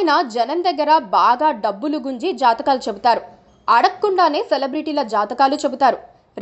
ఆయన జనం దగ్గర బాగా డబ్బులు గుంజి జాతకాలు చెబుతారు. అడగకుండానే సెలబ్రిటీల జాతకాలు చెబుతారు.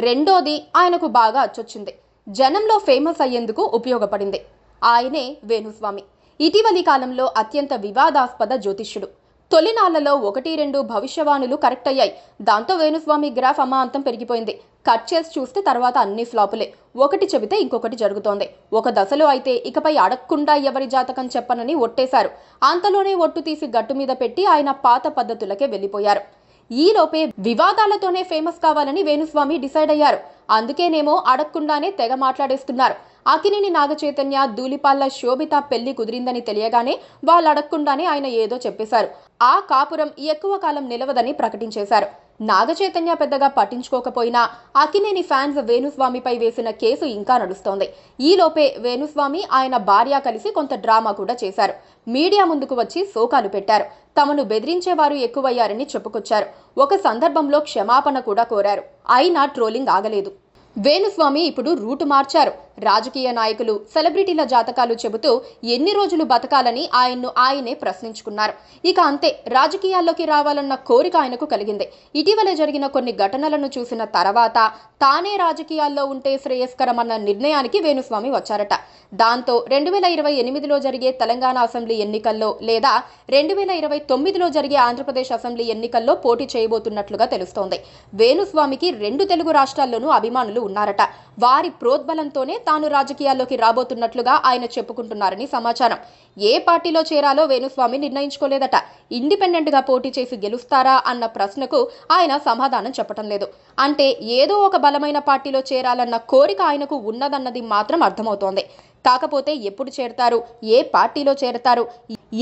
రెండోది ఆయనకు బాగా అచ్చొచ్చింది. జనంలో ఫేమస్ అయ్యేందుకు ఉపయోగపడింది. ఆయనే వేణుస్వామి. ఇటీవలి కాలంలో అత్యంత వివాదాస్పద జ్యోతిష్యుడు. తొలినాళ్లలో 1-2 భవిష్యవాణులు కరెక్ట్ అయ్యాయి. దాంతో వేణుస్వామి గ్రాఫ్ అమాంతం పెరిగిపోయింది. కట్ చేసి చూస్తే తర్వాత అన్ని ఫ్లాపులే. ఒకటి చెబితే ఇంకొకటి జరుగుతోంది. ఒక దశలో అయితే ఇకపై అడగకుండా ఎవరి జాతకం చెప్పనని ఒట్టేశారు. అంతలోనే ఒట్టు తీసి గట్టు మీద పెట్టి ఆయన పాత పద్ధతులకే వెళ్ళిపోయారు. ఈలోపే వివాదాలతోనే ఫేమస్ కావాలని వేణుస్వామి డిసైడ్ అయ్యారు. అందుకేనేమో అడగకుండానే తెగ మాట్లాడేస్తున్నారు. అక్కినేని నాగచైతన్య, ధూళిపాళ్ల శోభిత పెళ్లి కుదిరిందని తెలియగానే వాళ్ళు అడగకుండానే ఆయన ఏదో చెప్పేశారు. ఆ కాపురం ఎక్కువ కాలం నిలవదని ప్రకటించేశారు. నాగచైతన్య పెద్దగా పట్టించుకోకపోయినా అక్కినేని ఫ్యాన్స్ వేణుస్వామిపై వేసిన కేసు ఇంకా నడుస్తోంది. ఈలోపే వేణుస్వామి, ఆయన భార్య కలిసి కొంత డ్రామా కూడా చేశారు. మీడియా ముందుకు వచ్చి శోకాలు పెట్టారు. తమను బెదిరించేవారు ఎక్కువయ్యారని చెప్పుకొచ్చారు. ఒక సందర్భంలో క్షమాపణ కూడా కోరారు. అయినా ట్రోలింగ్ ఆగలేదు. వేణుస్వామి ఇప్పుడు రూటు మార్చారు. రాజకీయ నాయకులు, సెలబ్రిటీల జాతకాలు చెబుతూ ఎన్ని రోజులు బతకాలని ఆయనే ప్రశ్నించుకున్నారు. ఇక అంతే, రాజకీయాల్లోకి రావాలన్న కోరిక ఆయనకు కలిగింది. ఇటీవల జరిగిన కొన్ని ఘటనలను చూసిన తర్వాత తానే రాజకీయాల్లో ఉంటే శ్రేయస్కరమన్న నిర్ణయానికి వేణుస్వామి వచ్చారట. దాంతో 2028లో జరిగే తెలంగాణ అసెంబ్లీ ఎన్నికల్లో లేదా 2029లో జరిగే ఆంధ్రప్రదేశ్ అసెంబ్లీ ఎన్నికల్లో పోటీ చేయబోతున్నట్లుగా తెలుస్తోంది. వేణుస్వామికి 2 తెలుగు రాష్ట్రాల్లోనూ అభిమానులు ఉన్నారట. వారి ప్రోద్బలంతోనే తాను రాజకీయాల్లోకి రాబోతున్నట్లుగా ఆయన చెప్పుకుంటున్నారని సమాచారం. ఏ పార్టీలో చేరాలో వేణుస్వామి నిర్ణయించుకోలేదట. ఇండిపెండెంట్ గా పోటీ చేసి గెలుస్తారా అన్న ప్రశ్నకు ఆయన సమాధానం చెప్పటం లేదు. అంటే ఏదో ఒక బలమైన పార్టీలో చేరాలన్న కోరిక ఆయనకు ఉన్నదన్నది మాత్రం అర్థమవుతోంది. కాకపోతే ఎప్పుడు చేరతారు, ఏ పార్టీలో చేరతారు,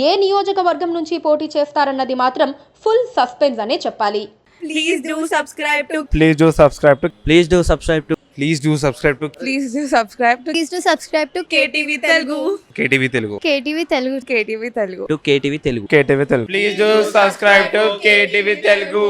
ఏ నియోజకవర్గం నుంచి పోటీ చేస్తారన్నది మాత్రం ఫుల్ సస్పెన్స్ అనే చెప్పాలి. Please do subscribe to Please do subscribe to Please do subscribe to Please do subscribe to Please do subscribe to Please do subscribe to KTV Telugu. KTV Telugu. KTV Telugu. KTV Telugu. KTV Telugu. KTV Telugu. Please do subscribe to KTV Telugu.